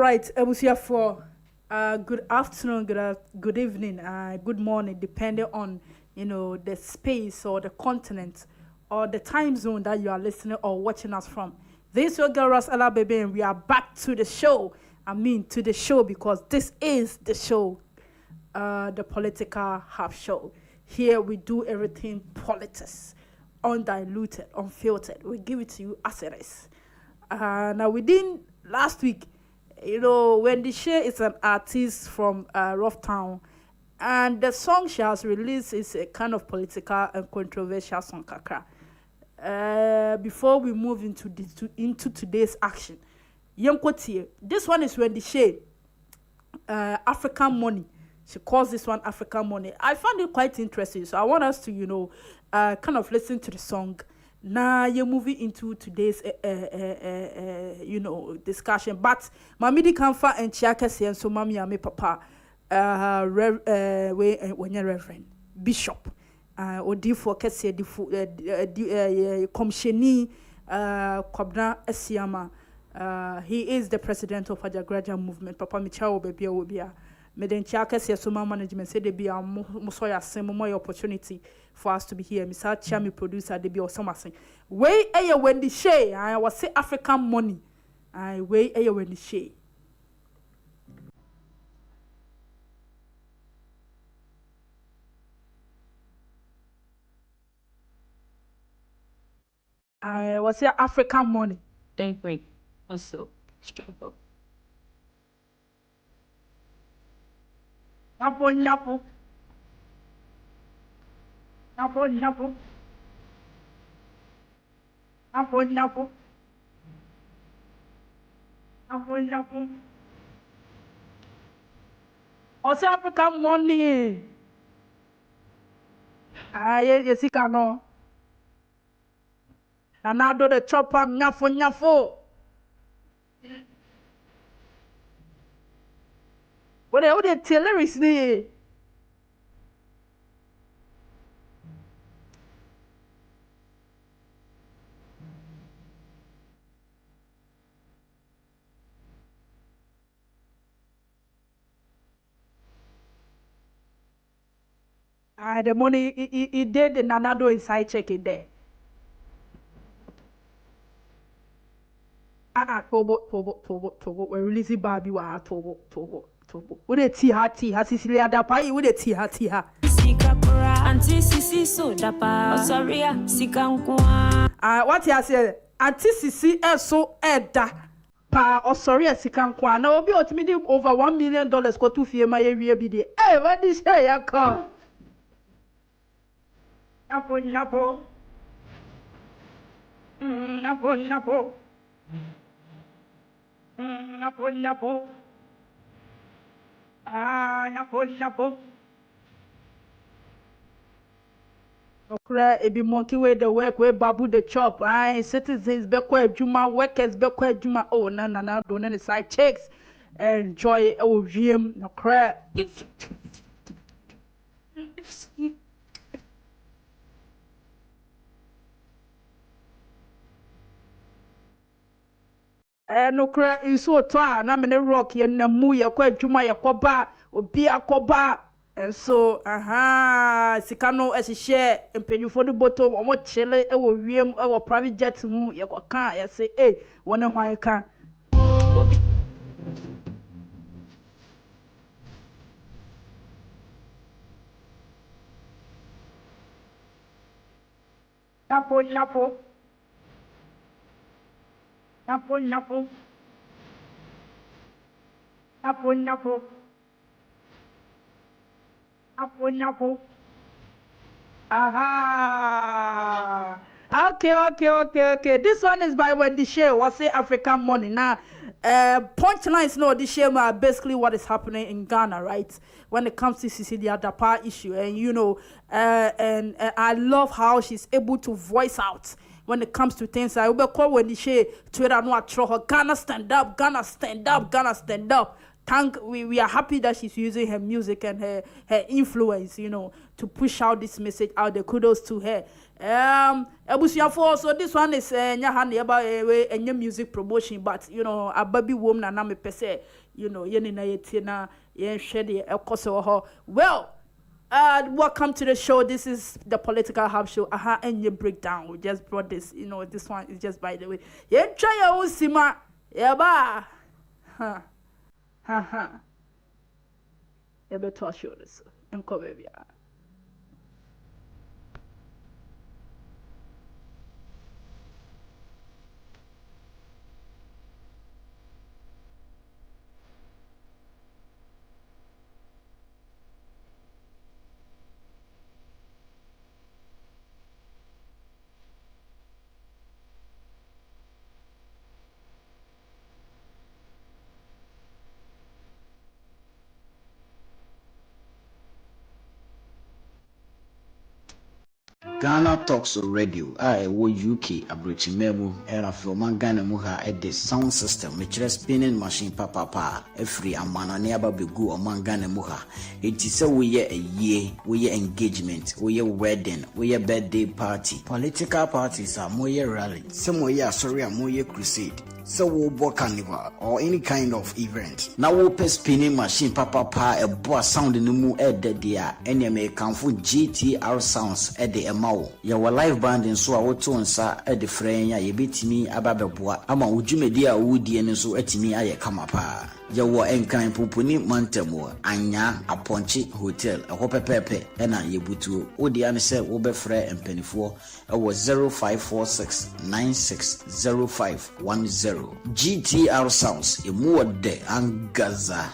right, Ebusia for good afternoon, good evening, good morning, depending on the space or the continent or the time zone that you are listening or watching us from. This is your girl Rosella Baby, and we are back to the show. I mean to the show because this is the show, the political half show. Here we do everything politics, undiluted, unfiltered. We give it to you as it is. Now within last week, Wendy Shea is an artist from Rough Town, and the song she has released is a kind of political and controversial song, kakra. Before we move into today's action, this one is Wendy Shea, African Money. She calls this one African Money. I found it quite interesting, so I want us to, kind of listen to the song. Now you're moving into today's, discussion. But Mamidi Kamfa and Chiakesi and so Mami Ame Papa, when you're Reverend Bishop, Odi for Kessie, Komsheni, Kobna Esiama. He is the president of Agyapong movement. Papa Michao Baby Obia. Meden Chiakesi Soma management said there be a Mosoya same more opportunity for us to be here. Mr. Chami producer there be or something. Way a Wendy Shea, I was say African Money. I way a Wendy Shea. I was say African Money. Thank you. Also, struggle. Napo. Also African Money. Yes, you can know. And now do the chopper, nyafo. What the tailor is there? The money he did the Nanado inside check it there. Tobo. We're releasing Barbie wa Tobo. What a tea Sicilia da pai, what a tea. Auntie Sisi so dapa. Oh sorry, Sikankwa. What you say? Auntie Sisi so edda. Pa oh sorry, Sikankwa. Now obi otimi over $1 million go to fie my area be there. Hey, what this say ya come? Napo. Napo. Napo. Okra ebi monkey way the work way babu the chop. Citizens be kwa juma, workers be kwa juma. Oh na don't any side checks. Enjoy OVM okra. No cry is so tired. I'm in a rock and na mu ya kwa juma ya koba obi akoba. And so sikano as share and pay you for the bottom or what chile or wiem or private jet mu ya kwa can ya say hey one of my can. Napo. Aha. Okay. This one is by Wendy Shea. What's the African Money? Now, punchlines, no, this share are basically what is happening in Ghana, right? When it comes to Cecilia Dapa issue, and and I love how she's able to voice out when it comes to things. I will call Wendy Shea Twitter no atro her Ghana stand up. We are happy that she's using her music and her influence, to push out this message out there. Kudos to her. Ebusiafo, so this one is nyahane eba enye music promotion, but you know ababi wom na me pese, you know yeni na yeti na yen hwe de ekoso ho. Well, welcome to the show. This is the Political Hub Show. And your breakdown. We just brought this. You know, this one is just by the way. Yeah, try your sima. Yeah, ba. Ha. Yeah, better show this. And come baby. Ghanatalksradio wo UK abrochimemu era from Ghana mu ha the sound system me spinning machine papa every amana ne aba begu oman Ghana mu ha enti se we ye ayie we ye engagement we ye wedding we ye birthday party political parties are mo ye rally se mo ye asori mo ye crusade so we bo carnival or any kind of event now we pe spinning machine papa a boa sound no mu de dia ene me kanfo GTR sounds de emawo ye wa live band nso a woto nsa de frenya ye betimi ababeboa ama wudwumedi a wudie nso atimi aye kama pa ye wo enkan poponi mantamo anya aponchi hotel ho pepepe na ye butuo odi ane se wo be frɛ empanifo e wo 0546960510 GTR sounds e mu de angaza.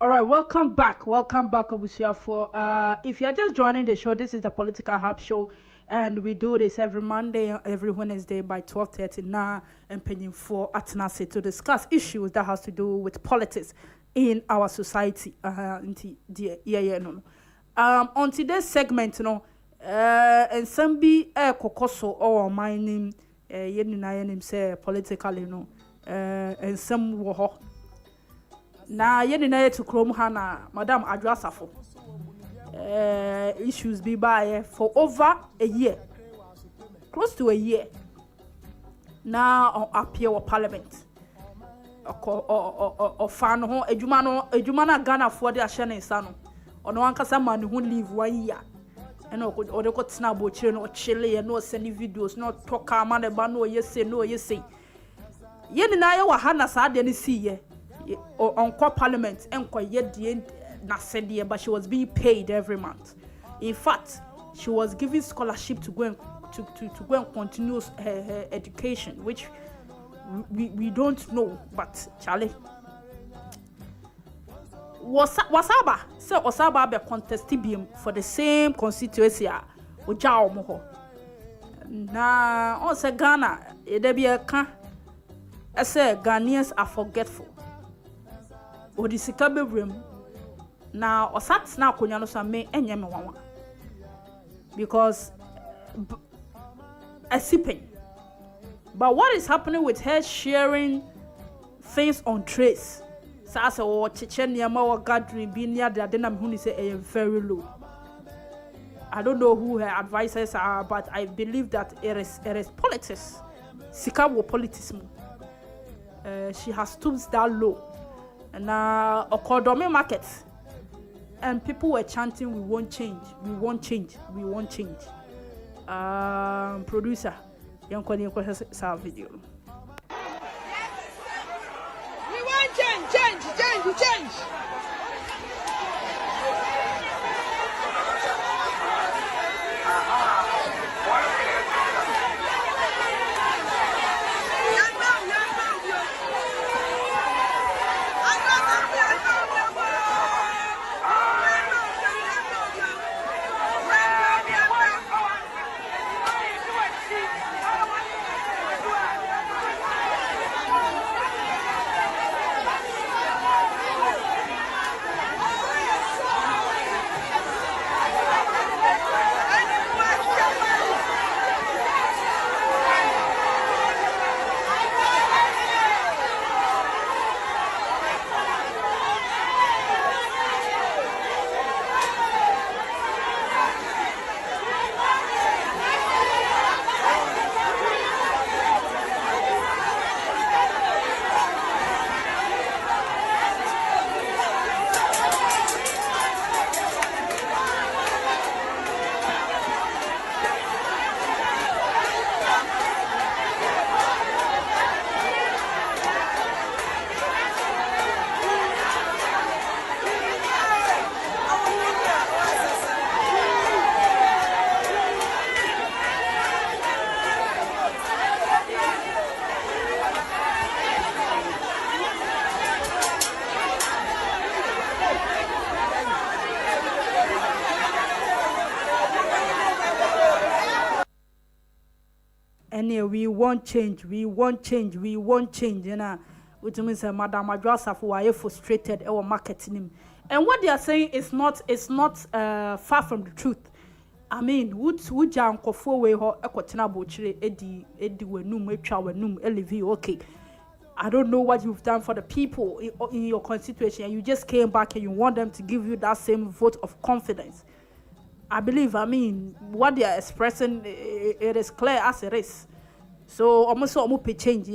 All right, welcome back. Welcome back, Obusiafo. If you're just joining the show, this is the Political Hub Show, and we do this every Monday, every Wednesday by 12:30 now, and pending for Atenase to discuss issues that has to do with politics in our society. On today's segment, and some be kokoso or mining, yenin say politically, and some wo. Na yeni na yetu krom ha na Madam Adwasafo issues be by for over a year, close to a year now appear with parliament or fan ho edwuma na Ghana for the ahye nsa no ono ankasa man who leave 1 year and or the kotsina bo chire no chile no send videos no talk am na ba no yese yeni na ye wa ha na sa de ne siye on parliament and but she was being paid every month. In fact, she was given scholarship to go and go and continue her education, which we don't know. But Charlie wasaba so wasaba be contestibium for the same constituency oja omo na on se Ghana e dey be ka say Ghanaians are forgetful. Odisika bebrem na osat na akonya no so me enye me wawa because sipping. But what is happening with her sharing things on trace? Sasa o chichen yama wa gathering be near the adenam who say very low. I don't know who her advisors are, but I believe that it is politics. Sika wo politics. She has stooped that low. And Okodome market, and people were chanting, "We won't change, we won't change, we won't change." Producer, young Kwani video. We want change. change. Anyway, we won't change, we won't change, we won't change. You know, which means Madam Adwasafu are frustrated or marketing him. And what they are saying is not far from the truth. I mean, would jam kofo we ho ekwotina bochire edi wenum etwa wenum elevi okay. I don't know what you've done for the people in your constituency, and you just came back and you want them to give you that same vote of confidence. I believe, I mean, what they are expressing, it is clear as it is. So, almost pay change.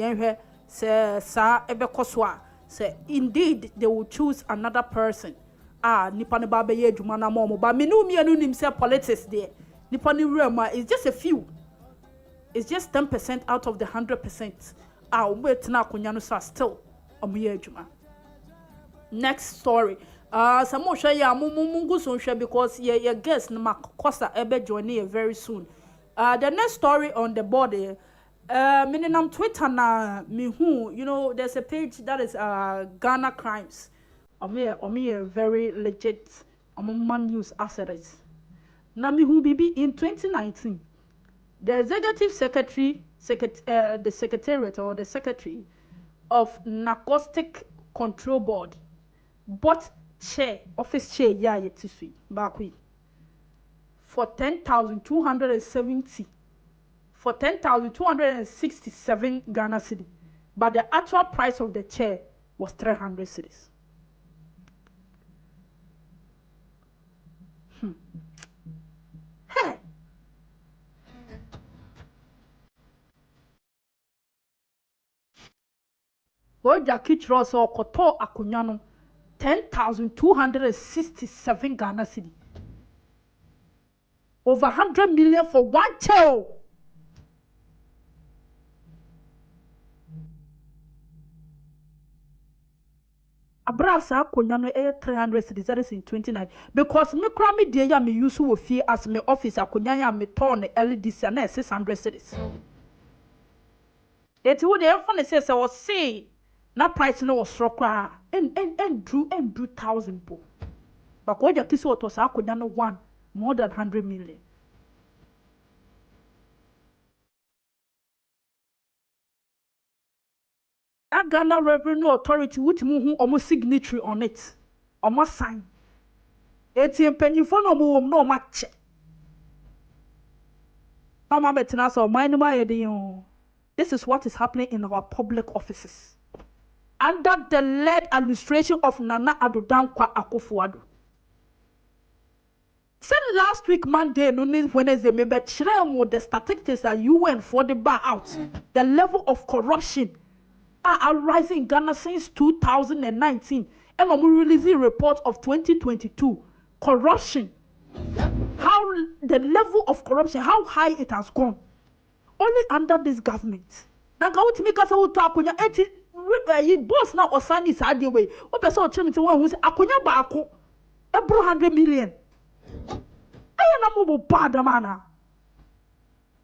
Say, indeed, they will choose another person. Nipani Baba ye Jumana Momo, but me say politics there. Nipani Rema is just a few. It's just 10% out of the 100%. Wait now, Kunyano still Juma. Next story. Some more share ya mungu so share because your guest Makosa ebe join very soon. The next story on the body. Meaning on Twitter na me who you know there's a page that is Ghana crimes. Me very legit man news assets. Na me who bibi in 2019. The executive secretary, the secretariat or the secretary of Narcotic Control Board, but chair, office chair, yeah, yet to see back with for 10,270 for 10,267 Ghana cedi, but the actual price of the chair was 300 cedis. Hey. What Jackie Ross or Koto Akunyano 10,267 Ghana cedi. Over 100 million for one chair. Abrasa Akunyano 300 cedis, that is in 29. Because me crami dear ya me use wo fee as me office Akunyanya me turn LDC and 600 cedis. It would have funny says I was say na price no was rock and drew 1,000 po. But what you kiss what was Akunyano one more than 100 million. That Ghana Revenue Authority which move almost signatory on it. Almost sign. ATM penny for no match. This is what is happening in our public offices. Under the led administration of Nana Addo Dankwa Akufo-Addo. Said last week Monday, Wednesday, maybe the statistics that you went for the bar out. The level of corruption are rising in Ghana since 2019. And I'm releasing a report of 2022. Corruption. How the level of corruption, how high it has gone. Only under this government. Now go to make us You boss now or Sunny side way. What person tell me to one who's akonya baako. Ebro 100 million. I am a mobile bad man.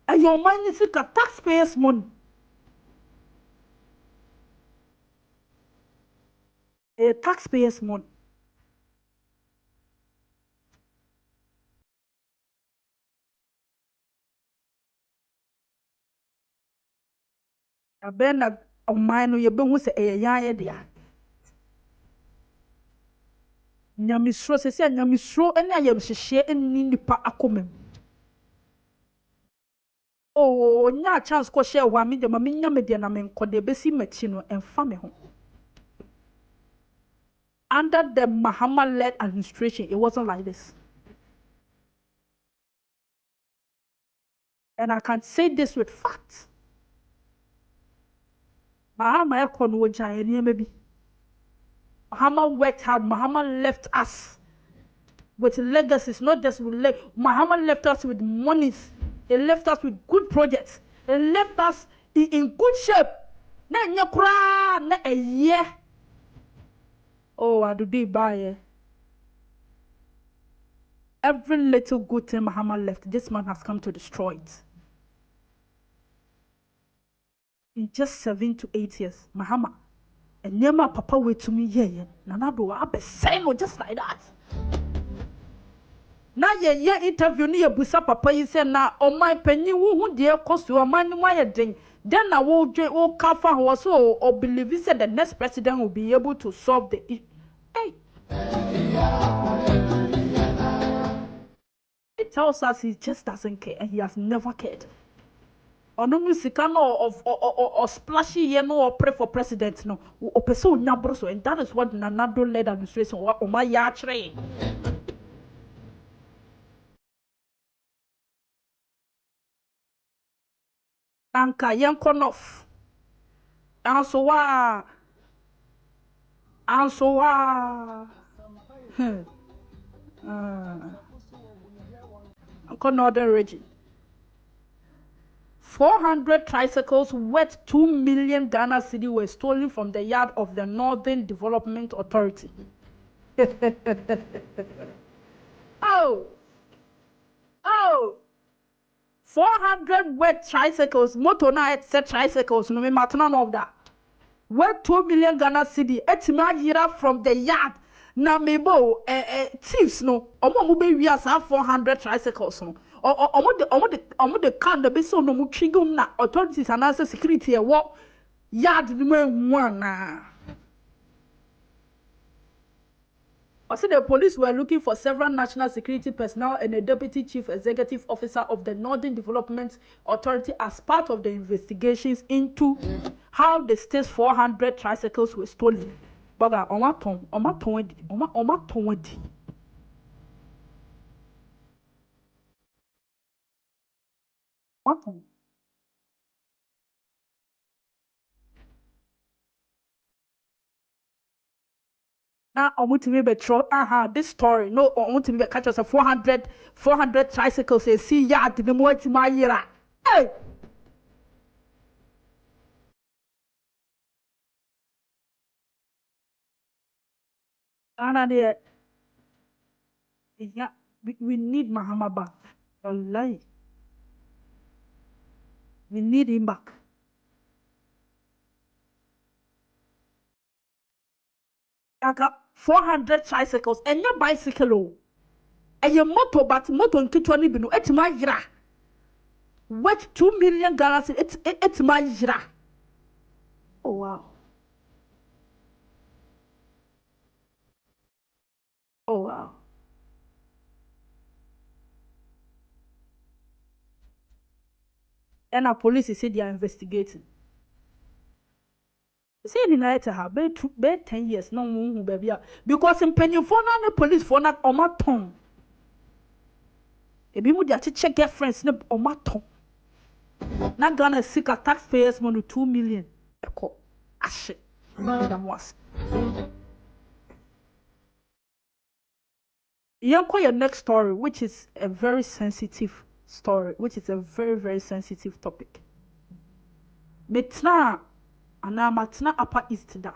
And your money is a taxpayers' money. A taxpayers' money. A ben of mine, you been with a young idea. Nyamisro say nyamisro and I am share and nipa akomem. Oh, nya chance ko share wa me de ma nya me de na me nkode besi machi no emfa me ho. Under the Mahama-led administration, it wasn't like this. And I can say this with facts. Mahama ekonu oja maybe. Mahama worked hard. Mahama left us with legacies, not just with Mahama left us with monies. He left us with good projects. He left us in good shape. Na nyakura na a year. Oh, I do they buy. Every little good thing Mahama left, this man has come to destroy it. In just 7 to 8 years, Mahama, and near my papa wait to me here. Nanado, I be saying just like that. Now, yeah, interview near Busa Papa, you say now, oh my penny, who dear cost you a man, why thing. Then I will drink all Kafa was so, or believe he said the next president will be able to solve the issue. Hey, it tells us he just doesn't care and he has never cared. Or no music or splashy yellow or pray for president no or person nyabroso, and that is what Nanado led administration or my yatre. Anka yankonof. Ansoa. Uncle Northern region. 400 tricycles worth 2 million Ghana cedi were stolen from the yard of the Northern Development Authority. Oh! 400 worth tricycles, motor na set tricycles, no me matana of that. Worth 2 million Ghana cedi, etima yira from the yard. Na mebo thieves no, omo mo be wi asa 400 tricycles no. Omo de can the be so no mo twigum na authorities and answer security e wo yard ni mo enwu na. Also, the police were looking for several national security personnel and a deputy chief executive officer of the Northern Development Authority as part of the investigations into how the state's 400 tricycles were stolen. Baga, omaton. Now, I want to be betrayed. This story. No, I want to be catch us a 400 tricycles. See, yard the more to my year. Hey! Anna, dear. Yeah, we need Mahama back. Wallahi. We need him back. I got 400 tricycles and your bicycle. And your motor, but motor and kitchen binu. It's my yira. What 2 million Ghana? It's my yira. Oh wow. Oh wow. And our police said they are investigating. Say in night have be 10 years no who baby because in penny phone and the police phone at omaton. Ebi mu dia check girlfriends ne omaton. Na Ghana seek a taxpayers money 2 million. Eko ashe. That was. Yanko your next story, which is a very sensitive story, which is a very, very sensitive topic. Metna and I'm at Upper East da.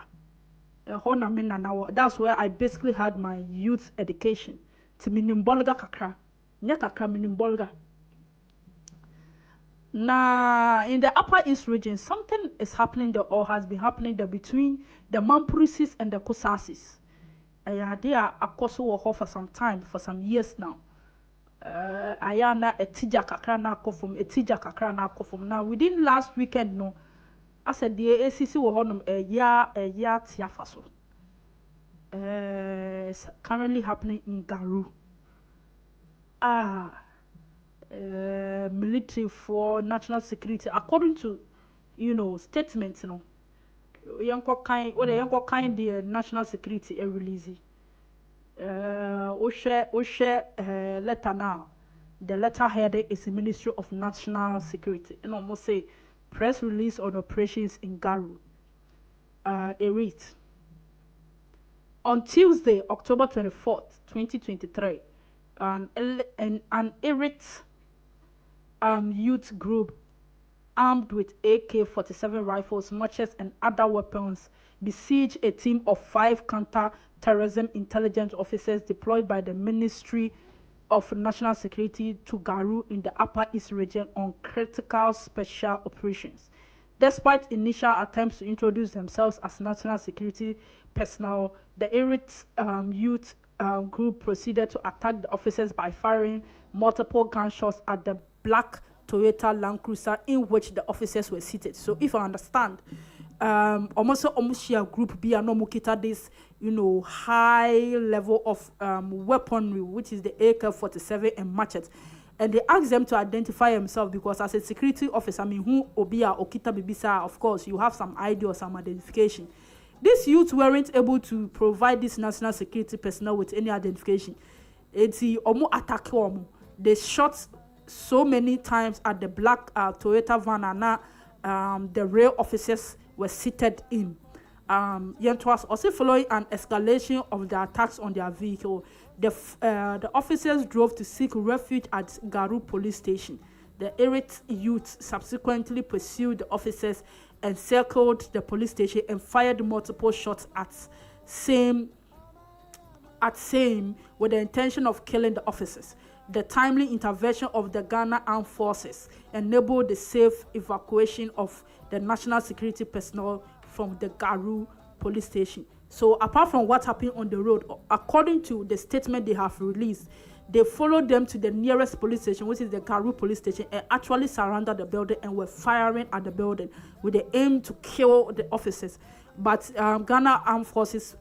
That's where I basically had my youth education. To minimbolga kakra. Nyakakra minimbolga. Now, in the Upper East region, something is happening there or has been happening there between the Mampurisis and the Kosasis. They are akoso for some time, for some years now. Ayana etija kakra na kofum, etija kakra na kofum. Now, within last weekend, no, I said the ACC will honor a year tiafaso. It's currently happening in Garu. Military for national security, according to statements, young kind the national security release. Letter now. The letter headed is the Ministry of National Security, and almost say press release on operations in Garu. It reads on Tuesday, October 24th, 2023, an elite youth group armed with AK-47 rifles, machetes, and other weapons besieged a team of 5 counter-terrorism intelligence officers deployed by the Ministry of National Security to Garu in the Upper East region on critical special operations. Despite initial attempts to introduce themselves as national security personnel, the elite youth group proceeded to attack the officers by firing multiple gunshots at the black Toyota Land Cruiser in which the officers were seated. So if I understand, almost a group be a nomokita this, high level of weaponry, which is the AK-47 and machetes. And they asked them to identify themselves because as a security officer, who obia okita bibisa, of course, you have some idea or some identification. These youths weren't able to provide this national security personnel with any identification. It's almost attack. They shot so many times at the black Toyota van and the rail officers were seated in. Was also following an escalation of the attacks on their vehicle. The officers drove to seek refuge at Garu police station. The irate youth subsequently pursued the officers and circled the police station and fired multiple shots at same with the intention of killing the officers. The timely intervention of the Ghana Armed Forces enabled the safe evacuation of the national security personnel from the Garu police station. So apart from what happened on the road, according to the statement they have released, they followed them to the nearest police station, which is the Garu police station, and actually surrounded the building and were firing at the building with the aim to kill the officers. But Ghana Armed Forces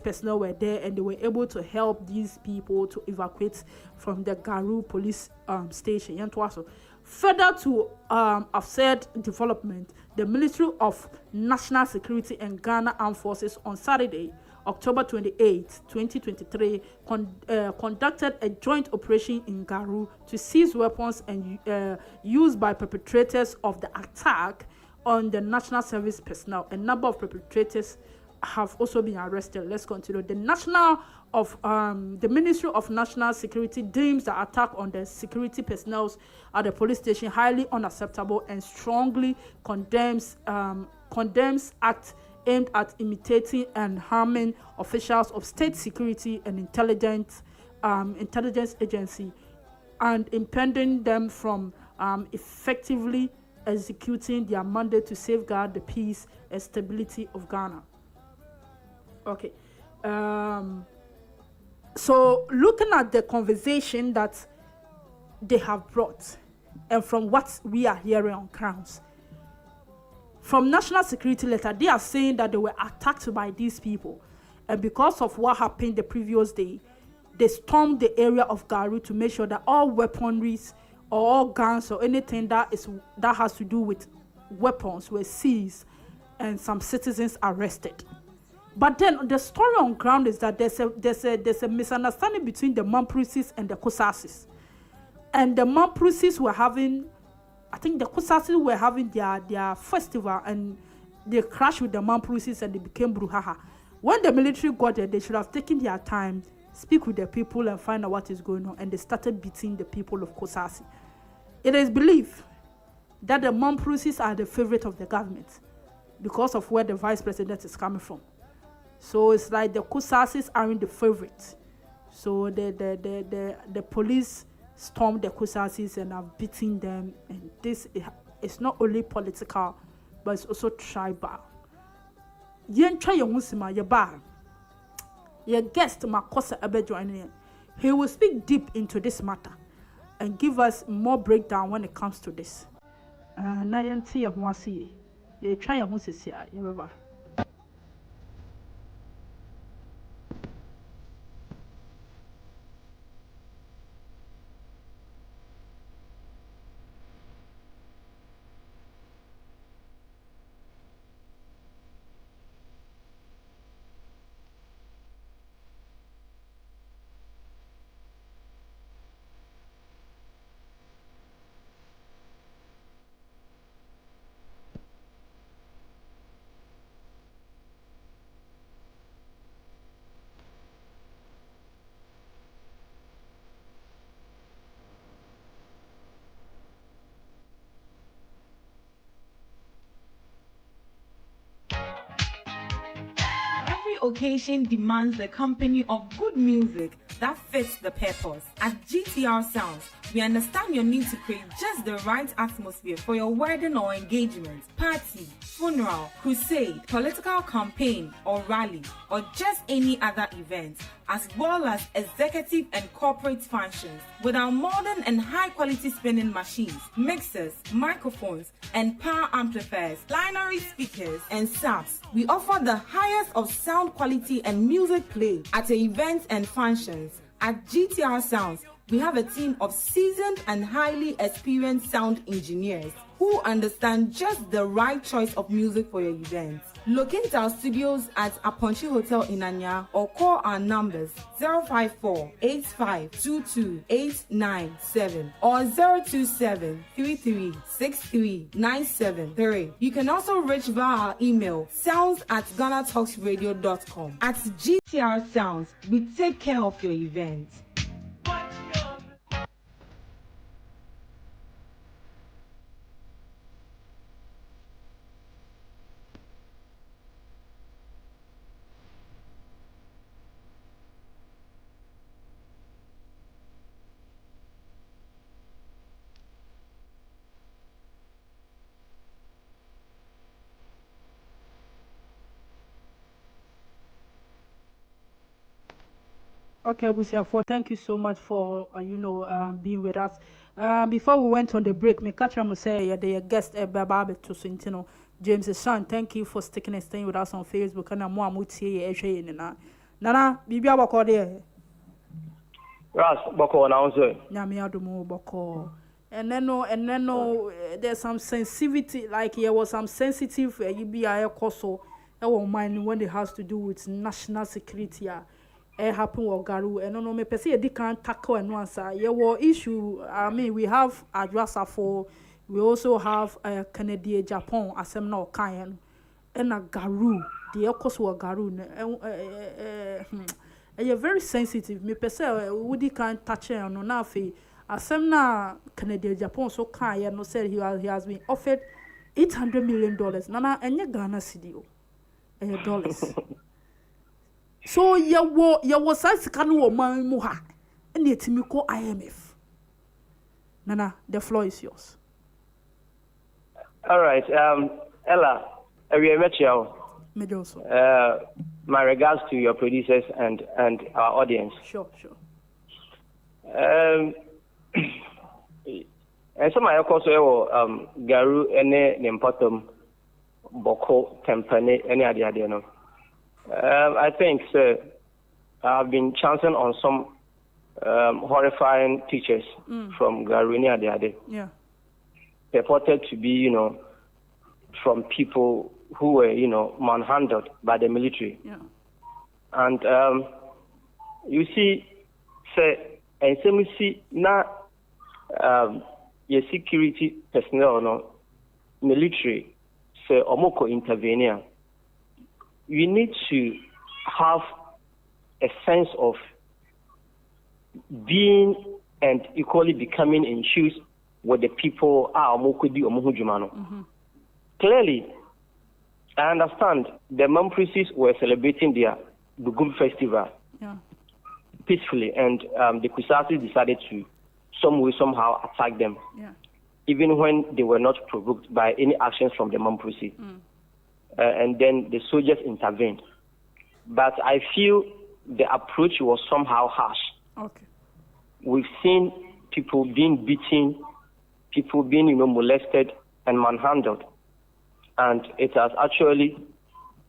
personnel were there and they were able to help these people to evacuate from the Garu police station. Further to offset development, the Ministry of National Security and Ghana Armed Forces on Saturday, October 28, 2023, conducted a joint operation in Garu to seize weapons and used by perpetrators of the attack on the national service personnel. A number of perpetrators have also been arrested. Let's continue. The Ministry of National Security deems the attack on the security personnel at the police station highly unacceptable and strongly condemns acts aimed at imitating and harming officials of state security and intelligence agency and impeding them from effectively executing their mandate to safeguard the peace and stability of Ghana. Okay. So looking at the conversation that they have brought and from what we are hearing on grounds, from national security letter, they are saying that they were attacked by these people. And because of what happened the previous day, they stormed the area of Garu to make sure that all weaponries or all guns or anything that has to do with weapons were seized and some citizens arrested. But then the story on ground is that there's a misunderstanding between the Mampurisis and the Kosasis. And the Mampurisis were having, I think the Kosasis were having their festival and they crashed with the Mampurisis and they became brouhaha. When the military got there, they should have taken their time, speak with the people and find out what is going on. And they started beating the people of Kosasi. It is believed that the Mampurusis are the favorite of the government because of where the vice president is coming from. So it's like the Kusasis aren't the favorite. So the police stormed the Kusasis and are beating them. And this is not only political, but it's also tribal. Yen try your musima your bar. Your guest Makosa Abe joining. He will speak deep into this matter and give us more breakdown when it comes to this. Na yen see your wasi. You try your musisia, you Occasion demands the company of good music that fits the purpose. At GTR Sounds, we understand your need to create just the right atmosphere for your wedding or engagement, party, funeral, crusade, political campaign or rally, or just any other event, as well as executive and corporate functions. With our modern and high-quality spinning machines, mixers, microphones, and power amplifiers, binary speakers, and subs, we offer the highest of sound quality and music play at events and functions. At GTR Sounds, we have a team of seasoned and highly experienced sound engineers who understand just the right choice of music for your event. Locate our studios at Aponchi Hotel in Anya or call our numbers 054-8522-897 or 027-3363-973. You can also reach via our email sounds@Ghanatalksradio.com. At GTR Sounds, we take care of your event. Okay, Busiafo, thank you so much for being with us. Before we went on the break, me catch him say the guest Bababe to Sintino James Son. Thank you for sticking and staying with us on Facebook. And I'm more muti Nana Bibia Boko there. Ras Boko announcer. Nyami Adumo Boko. And then no, there's some sensitivity, like there was some sensitive you be a coso. I won't mind when it has to do with national security. Happen with Garu and no me pese di kan tackle and answer. Your issue, I mean, we have Agyapong, we also have Canada, Japan, asem na kan and a Garu, the course with Garu. You're very sensitive. Me pese would kan touch on no na fe asem na Canada, Japan so kan no said he has been offered $800 million. Nana enye Ghana cedi dollars. So ya was such kind of man muha and yet me call IMF. Nana, the floor is yours. All right, Ella, we met you. My regards to your producers and our audience. Sure. And some of also Garu ene Nimpotum Boko Tempane any idea no. I think I've been chancing on some horrifying pictures from Garu Ade. Yeah. Purported to be, from people who were, manhandled by the military. Yeah. And you see, and some see now, your security personnel, military, omoko intervenir. You need to have a sense of being and equally becoming in shoes with the people Clearly, I understand the Mamprisis were celebrating their Bugum festival peacefully, and the Kusasi decided to somehow attack them, even when they were not provoked by any actions from the Mamprisi. And then the soldiers intervened. But I feel the approach was somehow harsh. Okay. We've seen people being beaten, people being, molested and manhandled. And it has actually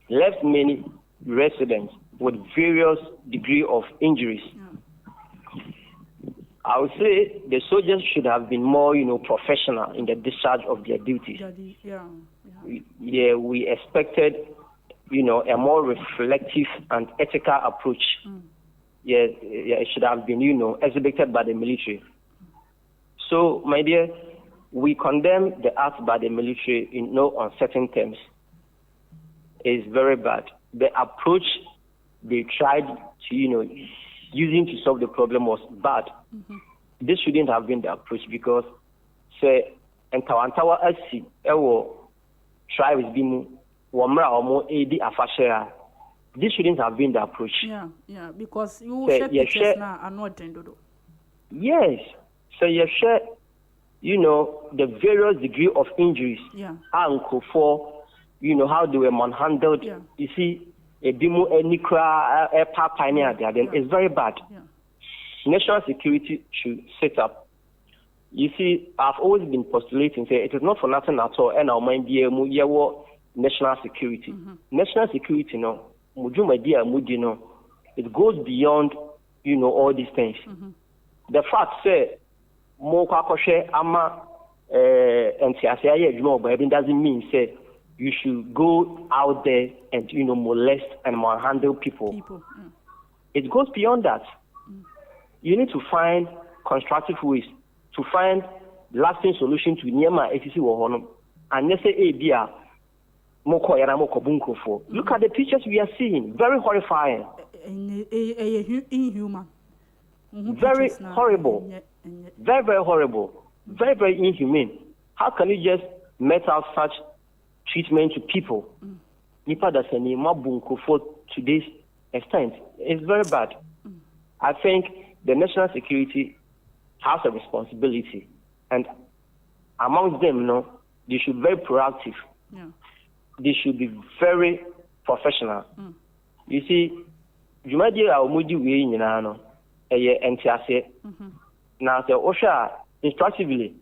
left many residents with various degree of injuries. I would say the soldiers should have been more, professional in the discharge of their duties. We expected, a more reflective and ethical approach. It should have been, exhibited by the military. So, my dear, we condemn the act by the military in no uncertain terms. It's very bad. The approach they tried to, using to solve the problem was bad. This shouldn't have been the approach because, say, and Tawantawa Asi, tribes being Wamra or more AD Afashare. This shouldn't have been the approach. Because you share pictures now are not dodo. Yes. So you share, the various degree of injuries. Uncle for, how they were manhandled. You see, a bimu enikra a pioneer there, then it's very bad. National security should set up. You see, I've always been postulating, say it is not for nothing at all, and our mind be national security. National security, it goes beyond, all these things. The fact say, ama doesn't mean say you should go out there and molest and manhandle people. It goes beyond that. You need to find constructive ways to find lasting solution to Nyema ATC Wohonum. And let's say Abia Moko Yaramoko Bunko for. Look at the pictures we are seeing. Very horrifying. Inhuman. Very horrible. Very, very horrible. Very, very inhumane. How can you just met out such treatment to people? Nipa that's any Mabunko for today's extent. It's very bad. I think the national security has a responsibility, and amongst them, they should be very proactive. They should be very professional. You see, Jumadia Mudi way in Nano, NTAC. Now, the OSHA instructively,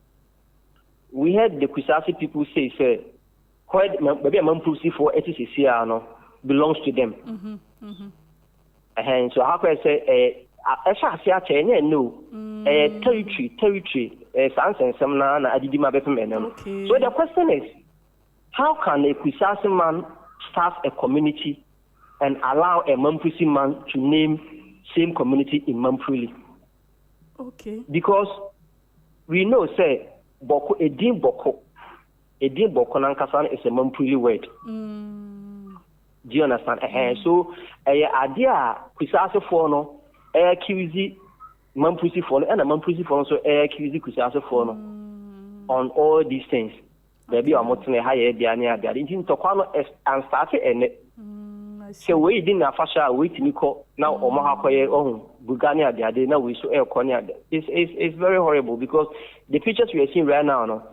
we had the Kusasi people say, maybe a Mampusi for ETCC belongs to them. And so, how can I say, no, territory, sans and some adidima bepemen. So the question is, how can a Kusasi man start a community and allow a Mampusi man to name same community in Mampuli? Okay. Because we know, say, Boko Edin Boko Nankasan is a Mampuli word. Do you understand? So, idea Kusasi for no. Accuse Mampusi for and a Mampusi for also accuse Kusasa for on all these things. There be a mountain higher Diana, there didn't talk and started and so we didn't have fashion waiting now Omaha Bugania, the other now we saw El Konya. It's very horrible because the pictures we are seeing right now, look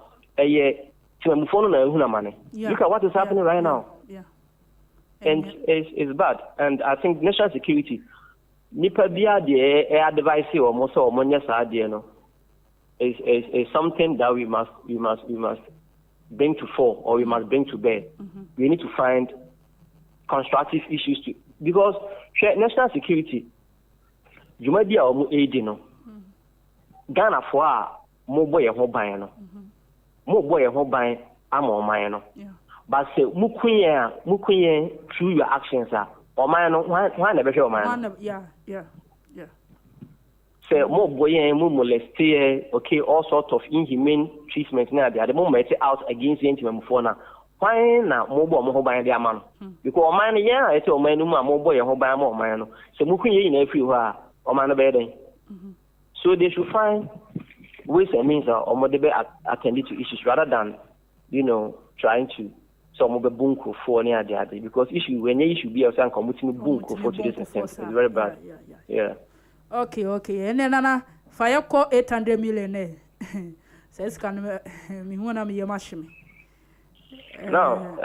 at what is happening right now. And it's bad. And I think national security. Nipa bia de advice or most or monya sadie is something that we must bring to fore or we must bring to bear. We need to find constructive issues to because national security Jumadia or aid Ghana for more boy a whole ban more boy a whole ban amo mine but say mukuye through your actions or man, why never show man? Say more boy, more molested, okay, all sorts of inhumane treatment now. They are the moment out against the intimate fauna. Why now more by their man? Because man, it's a man who more boy and by more man. So Mukuye in everywhere or man bedding. So they should find ways and means are attending to issues rather than, trying to some of the bunko for any other because issue when the issue be also commuting bunko for today's extent is very bad. Yeah. Okay. And then Nana fire call 800 million. Says can me wanna me machine. Now,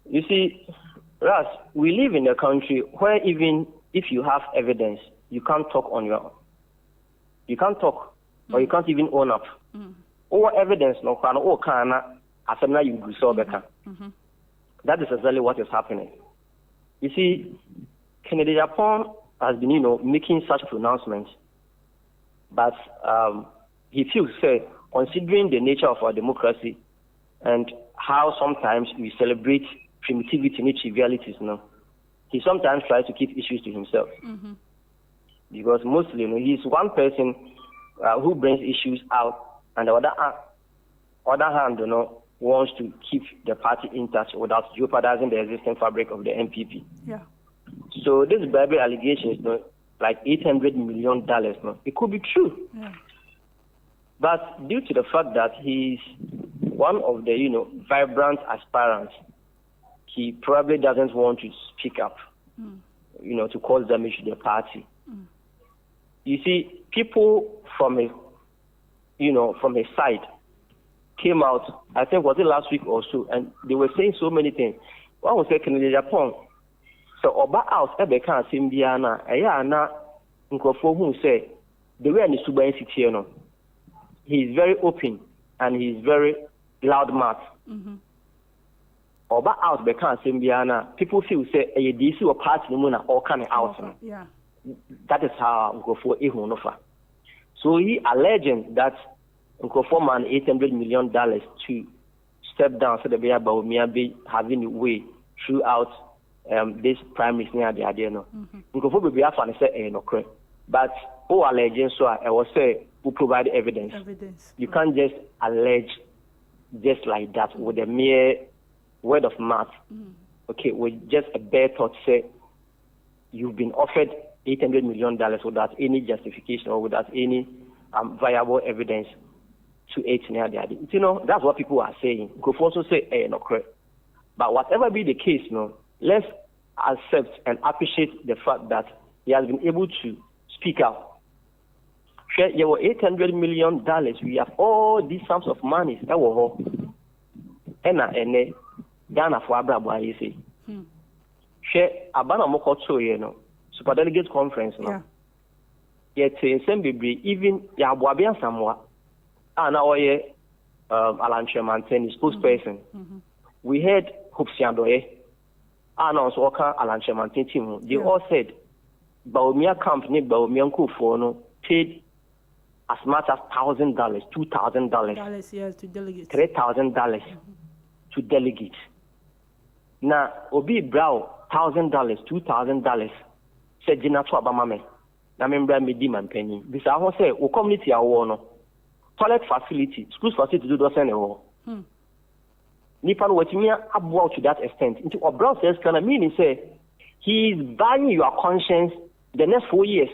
you see, Ras, we live in a country where even if you have evidence, you can't talk on your own. You can't talk, or you can't even own up. Or evidence, no, or kana, asana you resolve better. That is exactly what is happening. You see, Agyapong has been, making such pronouncements, but he feels, considering the nature of our democracy and how sometimes we celebrate primitivity and trivialities, he sometimes tries to keep issues to himself. Because mostly, he's one person who brings issues out, and the other hand, wants to keep the party in touch without jeopardizing the existing fabric of the MPP. Yeah. So this Bible allegation is like $800 million. It could be true. Yeah. But due to the fact that he's one of the, vibrant aspirants, he probably doesn't want to speak up, to cause damage to the party. You see, people from his side came out, I think was it last week or so, and they were saying so many things. One was saying, Agyapong, so Oba out, Ebeka Simbiana, Ayana, Nkofo who say, the way in the Suba city, he's very open and he's very loud mouth. Oba out, Beka Simbiana, people feel say, a DC or party, Muna, or kind of out. Yeah. That is how Nkofo Ehunofa. So he alleging that Nkofo man $800 million to step down so that they be having a way throughout this primaries near the idea. Nkofo will be after and say, no correct. But alleging so I will say who provide evidence. You can't just allege just like that with a mere word of mouth. Okay, with just a bare thought say you've been offered $800 million without any justification or without any viable evidence to aid near the idea. That's what people are saying. Go also say, no correct. But whatever be the case, let's accept and appreciate the fact that he has been able to speak out. There were $800 million. We have all these sums of money that were Ghana for Abraham, you say. Share Abana Mokoto, Super Delegate Conference now. Yet, even Yabuabian Samoa, and our Alan Tremanten, spokesperson. We heard Hope Siandoe, and also Alan Tremanten team. They all said, Baumia company, Baumian Kufono, paid as much as $1,000, $2,000 to delegate, $3,000 to delegate. Now, Obi Brow, $1,000, $2,000, said Jina to Abamame. Na member me di man penny. This I want say, o community awo no. Toilet facility, school facility do do send ewo. Nipa no watimi aboa to that extent. Into Obrow says can mean say he is buying your conscience the next 4 years.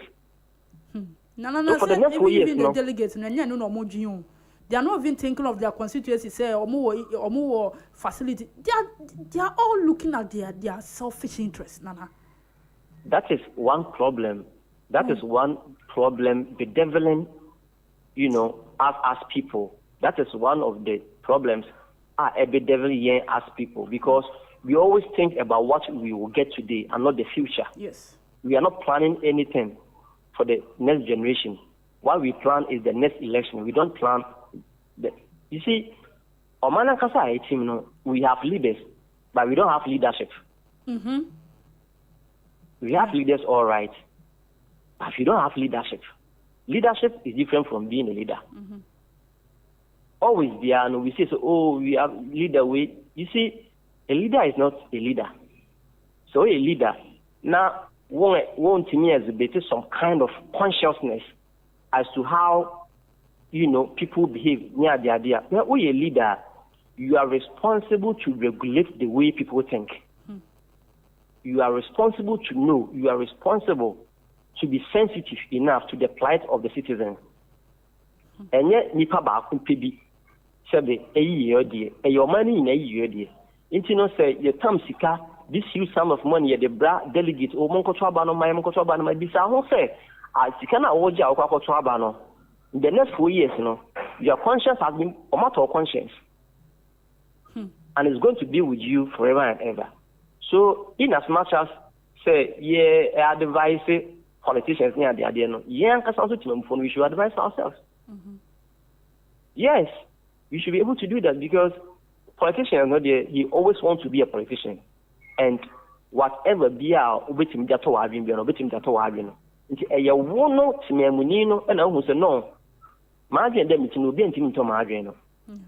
No. So for the next 4 years, even the delegates, they are not even thinking of their constituency. Say, or facility. They are all looking at their selfish interests. Nana. That is one problem. That is one problem bedeviling, us as people. That is one of the problems bedeviling as people because we always think about what we will get today and not the future. Yes. We are not planning anything for the next generation. What we plan is the next election. We don't plan you see, Omana Kasa team, we have leaders, but we don't have leadership. We have leaders, all right. But if you don't have leadership is different from being a leader. Always there, we say, we have leader. You see, a leader is not a leader. So a leader, now, won't to me exhibit some kind of consciousness as to how, people behave near the idea. Now, when you're a leader, you are responsible to regulate the way people think. You are responsible to know. You are responsible to be sensitive enough to the plight of the citizens. And yet, Nipa Baku Pibi, Sabe, a year dear, a your money in a year dear. Intino say, your Tom Sika, this huge sum of money at the bra delegate, or Monco Trabano, my Monco Trabano, my Bisa, say, I Sikana Oja or Trabano. In the next 4 years, your conscience has been a matter of conscience. And it's going to be with you forever and ever. So, in as much as, say, I advise politicians near the idea, we should advise ourselves. Yes, you should be able to do that because politicians, he always wants to be a politician. And whatever be our victim that to have been, victim that to have been. You won't know to me, and I will say no. Margin them to be intimate to Margin.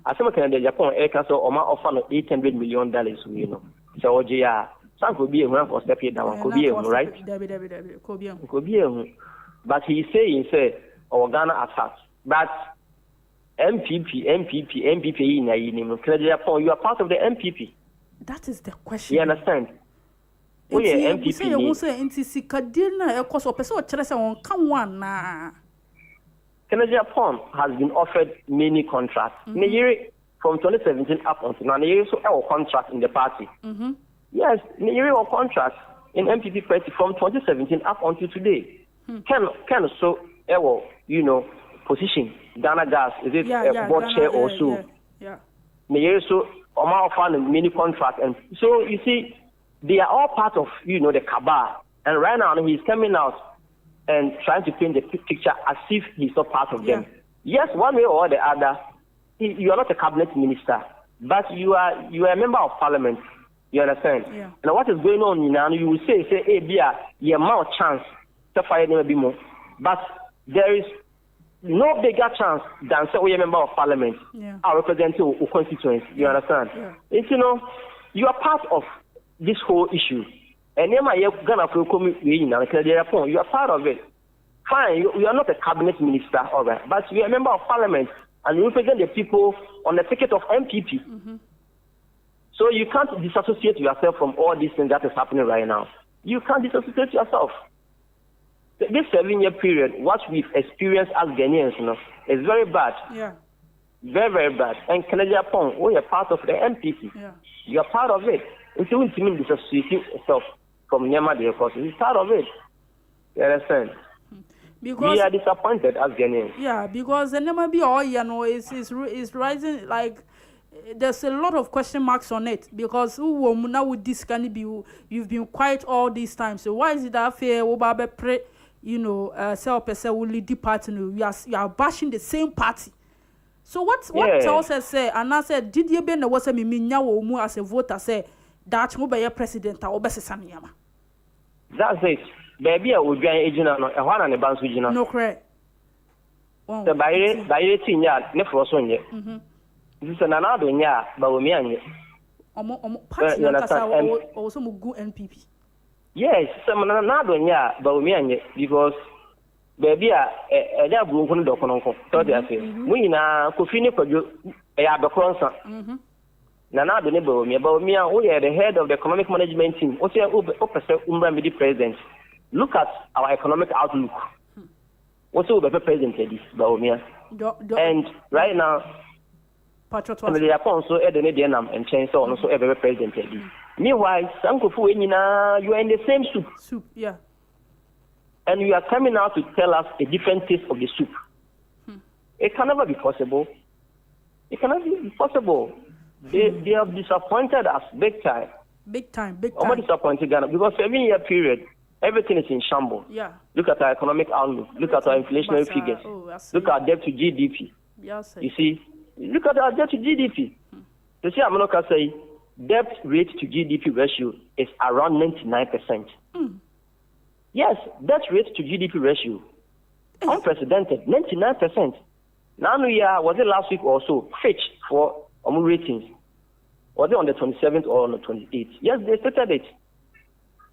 As some kind of Japan Air Castle or my offer $800 million, So, some could be a run for step down, could be right? Could be but he's saying, Ghana attack. But MPP in Agyapong, you are part of the MPP. That is the question. You understand? Oh, yeah, MPP. Say you say NTC Kadina, of course, or person on come one na. Agyapong has been offered many contracts. From 2017 up until now, so our contract in the party. Yes, our contracts in MPP party from 2017 up until today. Can so our position Ghana Gas is it board chair or so? Yeah. So offer many contracts, and so you see they are all part of the cabal. And right now he's coming out and trying to paint the picture as if he's not part of them. Yes, one way or the other, you are not a cabinet minister, but you are a member of parliament. You understand? Yeah. And what is going on now? You will say, hey, Bia, you have more chance to fire them a bit more, but there is no bigger chance than say we are a member of parliament, are representing a constituency. You understand? Yeah. It's, you are part of this whole issue. And you are part of it. Fine, you are not a cabinet minister, all right, but you are a member of parliament and you represent the people on the ticket of MPP. So you can't disassociate yourself from all these things that is happening right now. You can't disassociate yourself. This 7-year period, what we've experienced as Ghanaians, is very bad. Yeah. Very, very bad. And Agyapong, we are part of the MPP. Yeah. You are part of it. It's going to mean disassociating yourself from Nyama the Course. It's part of it. You understand? Because we are disappointed as Ghanaians. Yeah, because the Nyama be all is rising like. There's a lot of question marks on it because now with this can be you've been quiet all these times. So why is it that fair self will lead the party? You are bashing the same party. So what tells us say and I said did you been was me nyawo as a voter say that will be a president or Bessaniyama? That's it. Baby I would be agent on a one and a bounce regional. No correct. The by 18 years, never was on yet. This is another year, but we mean party also go NPP. Yes, some another year, but we mean because baby, a broken docononco. So they say, we now could finish for you a concert. Nana the neighbor me about me, we are the head of the economic management team. What's your the president? Look at our economic outlook. What's the president, and right now. Agyapong so Edenedianam and Chainsaw also ever president. Meanwhile, Sankofu you are in the same soup. Yeah. And you are coming out to tell us a different taste of the soup. It can never be possible. It cannot be possible. They have disappointed us big time. Big time. I'm disappointed Ghana because 7-year period, everything is in shambles. Yeah. Look at our economic outlook. Look at our inflationary figures. Look at debt to GDP. You see. Look at our debt to GDP. You see, I'm not going to say debt rate to GDP ratio is around 99%. Yes, debt rate to GDP ratio, unprecedented, 99%. Now we are, was it last week or so, Fitch for ratings? Was it on the 27th or on the 28th? Yes, they stated it.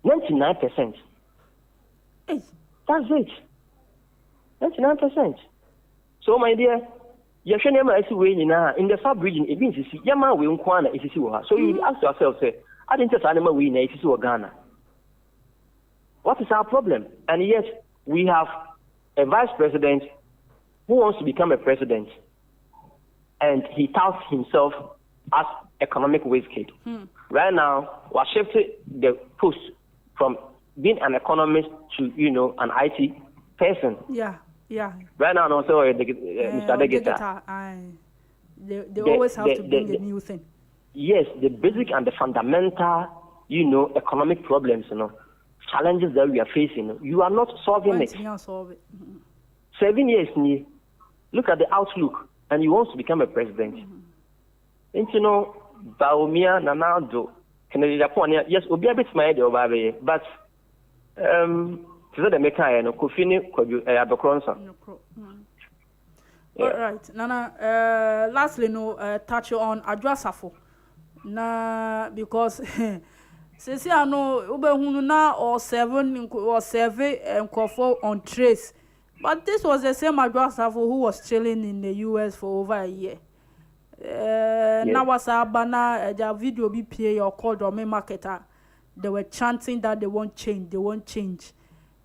99%. That's it. 99%. So, my dear, in the sub-region, it means Yama will inquire if you see her. So you ask yourself, say, I didn't just animal we if you see Ghana. What is our problem? And yet we have a vice president who wants to become a president, and he touts himself as economic whiz kid. Right now, we're shifting the post from being an economist to, an IT person. Yeah. Right now, also Mr. Degeta. They always have to bring a new thing. Yes, the basic and the fundamental, economic problems, challenges that we are facing. You are not solving it. 7 years, look at the outlook, and you want to become a president. And Baumia, Nanado, Ghanatalksradio, yes, we'll be a bit smart, but to the Mekaya, Kofini, Agyapong. All right, Nana. Lastly, touch on Adwasafo. Na because since I know Ubehununa or seven on trace, but this was the same Adwasafo who was chilling in the US for over a year. Now was a banner, a video BPA or called or main marketer. They were chanting that they won't change.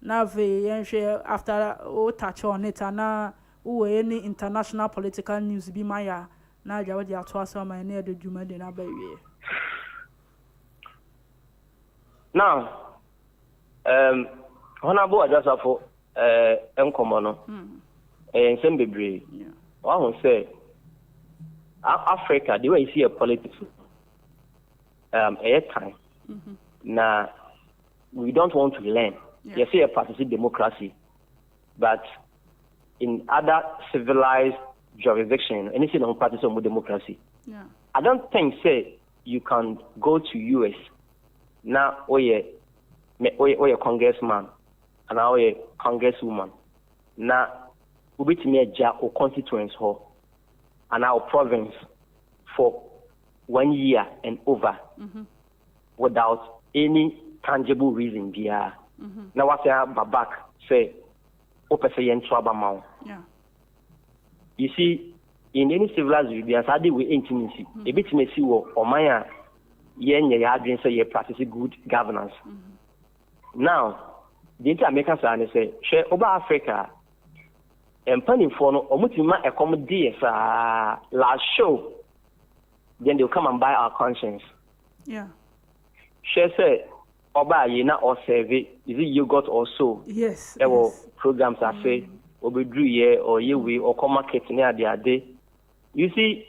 Now after touch on it, and now any international political news be my now they are to us my near the Juma de Nabaye. Now, Honorable Adwasafo, Encomono, and Sembebre, I will say, Africa, the way you see a politics, a time. Now, we don't want to learn. You see a participatory democracy, but in other civilized jurisdiction, anything on practice of democracy. I don't think you can go to US now or a congressman and now a congresswoman now we be to me a or constituents hall and our province for 1 year and over without any tangible reason. Now what I have back say you see, in any civilized region, we intimacy. A bit may see what or Maya yen say practice good governance. Now, the Americans are say, share over Africa and planning for no omutima accommodate last show, then they'll come and buy our conscience. Share say Oba Yena or Save, is it yogurt or so? Yes. There were programs that say Obedru ye or Yewe or come market near the day. You see,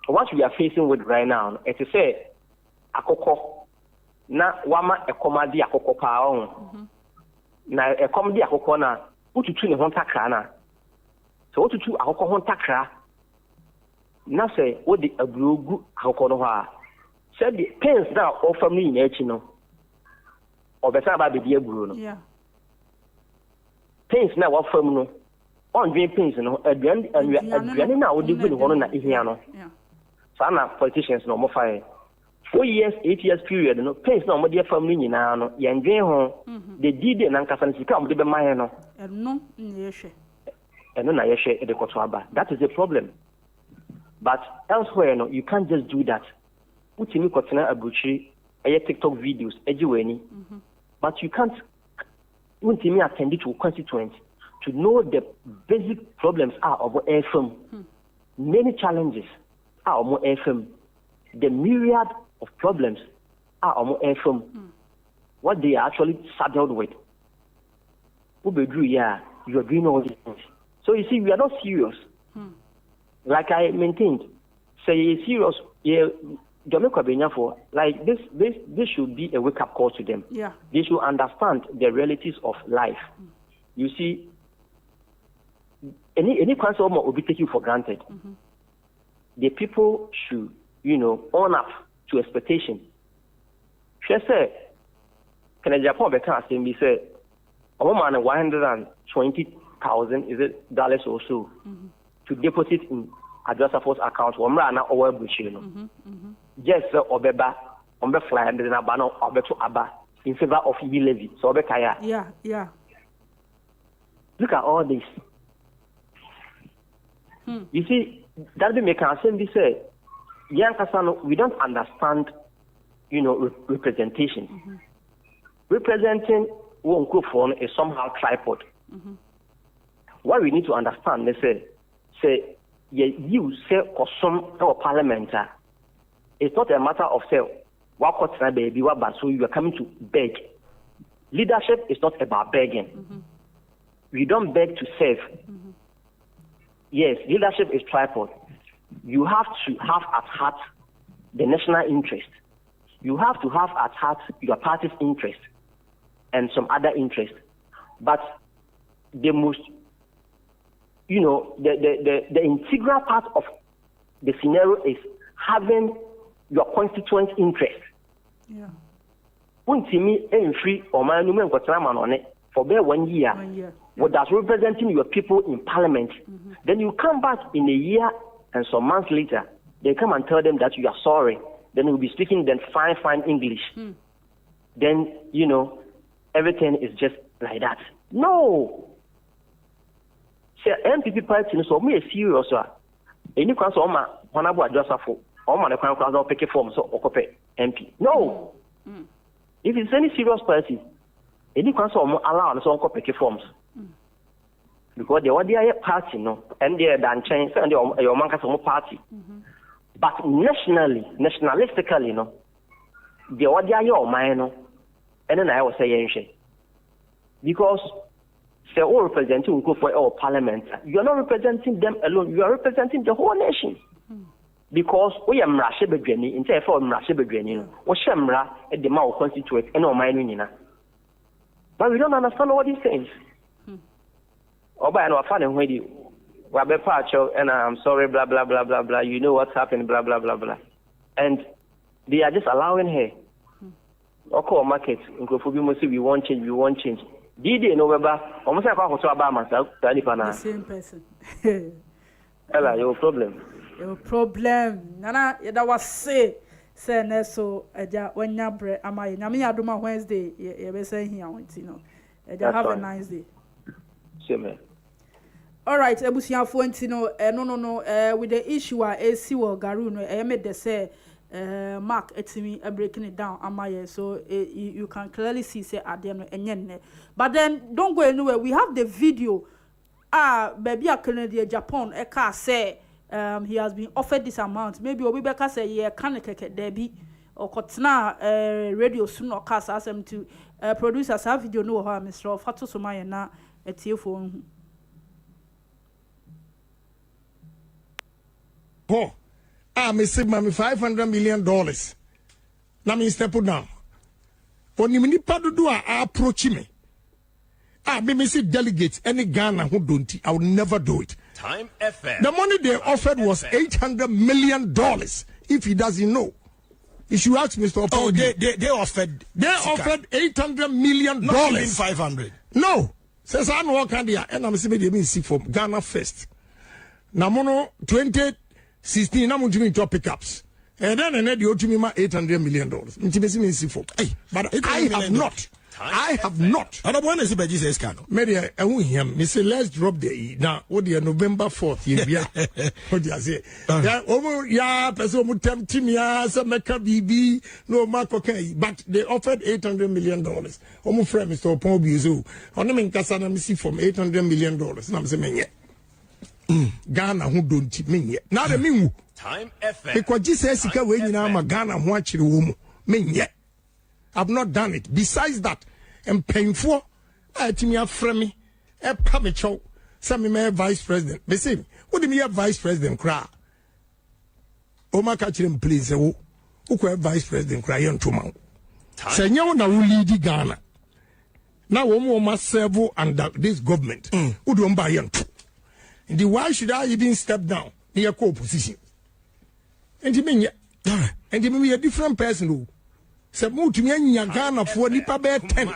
what we are facing with right now, it is say akoko na wama ekomadi akoko pa on. Na ekomadi akoko na ututu ne hontakra na. So ututu akoko hontakra. Na say what the abrogu akoko no ha. Said the pains now offer me in Echino. Or better about the dear Bruno. Pains now offer me no. On dream pains, and now would be one in Ihiano. Sana politicians no more fire. 4 years, 8 years period, no pains no more dear family in Ano, Yan home, they did an uncafancy come to the Mayano. And no, and then I share the Kotwaba. That is the problem. But elsewhere, no, you can't just do that. Put in Kotina Abuchi, TikTok videos, Ejueni, but you can't attend to constituents to know the basic problems are of FM. Many challenges are of FM. The myriad of problems are of FM. What they are actually saddled with. You are doing all these things. So you see, we are not serious. Like I maintained, say serious. Like this should be a wake-up call to them. They should understand the realities of life. You see, any council will be taken for granted. The people should, own up to expectation. She said, "Can Agyapong be saying me say, a woman $120,000 is it dollars or so to deposit in Adwasafo's account? One rana over Bushino. Just Obeba, Ombe fly and then Abano Obeto Abba in favor of E levy. So Obekaya. Yeah. Look at all this. You see, that make us say, young Kasano, we don't understand, representation. Representing one group phone is somehow tripod. what we need to understand is say you say some our parliament. It's not a matter of say what baby what but so you are coming to beg. Leadership is not about begging. We don't beg to serve. Yes, leadership is tripod. You have to have at heart the national interest. You have to have at heart your party's interest and some other interest. But the most, the integral part of the scenario is having your constituent interest. Yeah. When me free or my numen on it for bare 1 year. 1 year. What that's representing your people in parliament. Then you come back in a year and some months later, they come and tell them that you are sorry. Then you'll be speaking then fine English. Then, everything is just like that. No. Say MPP party so me serious. Any council oma honorable adjustafo. Oma the council pick form so okope MP. No. If it's any serious party, any council allow so pick forms. Because they were their party, and they're done change and your man party. But nationalistically, they were their mind, and then I was saying, because they all representing go for our parliament. You are not representing them alone, you are representing the whole nation. Because we are Mrashe Bedweni, in for Mrashe Bedweni, or Shamra at the Mao constituent and all mining. But we don't understand all these things. Oba and Wafan and Wedi, Wabe Pacho, and I'm sorry, blah, blah, blah, blah, blah. You know what's happening, blah, blah, blah, blah. And they are just allowing her. Oko market, in Kofubi, we won't change. Did you know about almost like myself? The same person. Ella, your problem. Your problem. Nana, that was say so when you bread, am I Aduma Wednesday? You're saying here, have a nice day. Same. All right, Ebusia Fuentino, no, with the issue AC or Garu, I made the say, Mark, it's me breaking it down, Amaye, so you can clearly see, say, Adem and but then don't go anywhere. We have the video. Baby, a Canadian, Japan, a car say, he has been offered this amount. Maybe Obibeka say, yeah, can Debbie or Kotna radio soon or cast ask them to produce a video. No, her, Mr. Fatu Somaya na a telephone. Oh, me say, mommy, $500 million. Now me step down. When you need to do approach me. Me say delegates any Ghana who don't. I would never do it. Time FM. The money they offered was $800 million. If he doesn't know, you should ask Mr. Oh, they offered. They offered $800 million. Not even 500. No. Says I know Canada, and I'm saying they mean see from Ghana first. Namono 2016. I'm doing top pickups. And then the ultimate $800 million. But I have not. I have not. I don't want to see by Jesus can. Mary, I won't hear me say, let's drop the E. Now, what the November 4th, yeah. What do you say? Yeah, person would tempt me as a Mecca BB, no Mark okay. But they offered $800 million. Almost friend, Mr. Pombizo. On the Casana, me see from $800 million. Now I'm saying, yeah. Ghana, who don't mean yet. Now the mean. Time FM. Because Jesus is going now, Ghana, watch the woman. Mean yet. I've not done it. Besides that, I'm painful. To me, a friend, a pamicho, some me vice president. They say, what do you mean, vice president cry? Oh, my catching, please. Who could vice president cry on 2 months? Say, you know, we lead Ghana. Now, we must serve under this government. Who don't buy him? And why should I even step down in your co-position? And you mean, and you mean a different person who. Se mutu mianya Ghana for nipa be 10.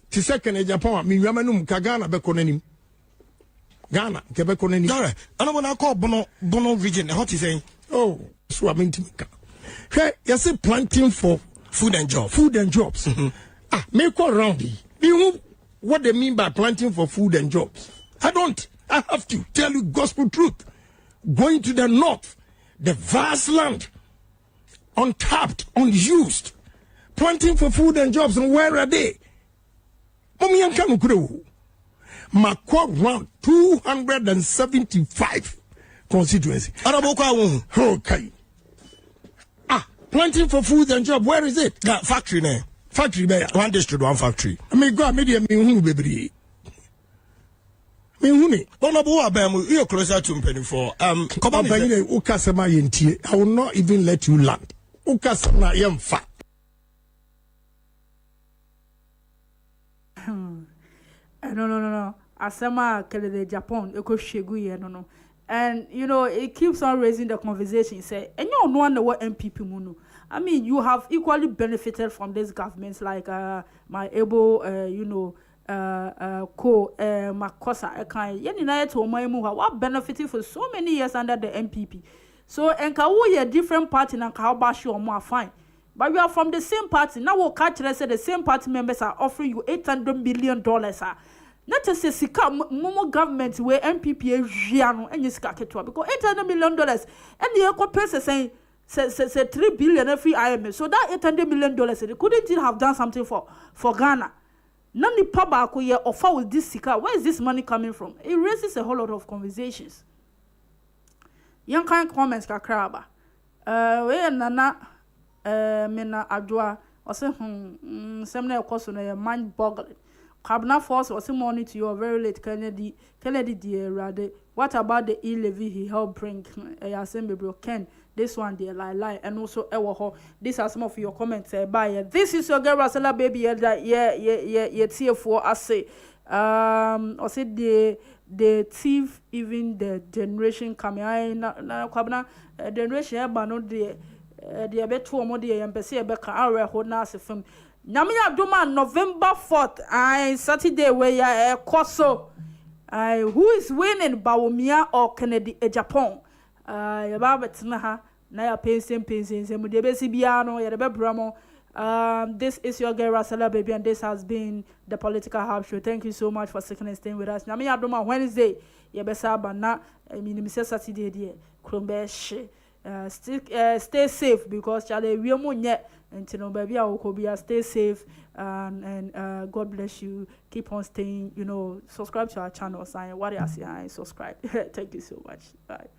Ti second Agyapong mi yamanum ka Ghana be konanim. Ghana ke be konanim. Dare, ana wona call Bono region. What is saying? Oh, so I'm intimate. Hey, you say planting for food and jobs. Food and jobs. Make go around it. You know what they mean by planting for food and jobs? I don't. I have to tell you gospel truth. Going to the north, the vast land, untapped, unused. Planting for food and jobs, and where are they? Mako round 275 constituency. Okay. Planting for food and job. Where is it? Factory ne. Factory there. One district, one factory. I mean, go media me who baby. Me who me. Honorable Abamu, you're closer to Penny for Ukasama yenti. I will not even let you land. Ukasama yam fa. No. Asema kele de Japan, eko shegu ye no. And you know, it keeps on raising the conversation. Say, and you know one what MPP munu. I mean, you have equally benefited from this government, like my able, Makosa Ekai. Yeni na yeto omoimu what benefited for so many years under the MPP. So enka wo a different party na ka bashi or more fine. But we are from the same party. Now we'll catch say the same party members are offering you $800 million. Not to say sika momo government where MPP jiano and you sika ketwa because $800 million and the eco person saying say 3 billion every IMF. So that $800 million they couldn't have done something for Ghana. None the paba ko ye offer with this sika. Where is this money coming from? It raises a whole lot of conversations. Young kind comments kakraba. We nana mena adwa or say semna koso na mind boggling. Cabinet force was money to your very late Kennedy dear rather. What about the e-levy he helped bring assembly Ken? This one dear lie and also ewo. These are some of your comments by this is your girl Rasela baby TF4 I say or say the thief even the generation coming I na kwabna generation e ba no de beto mo de empese e be ka awe ho na asefam Nyamiya Duma November 4th, Saturday where ya Koso. Who is winning Bawumia or Kennedy Agyapong? Yababetina na ya pensing mudebesi biano ya bramo. This is your girl Rasela baby and this has been the Political Hub Show. Thank you so much for sticking and staying with us. Nyamiya Duma Wednesday yabesa bana minimisa Saturday die krombe stay safe because chale we munye until baby I will stay safe and God bless you. Keep on staying, subscribe to our channel, sign what I say, subscribe. Thank you so much. Bye.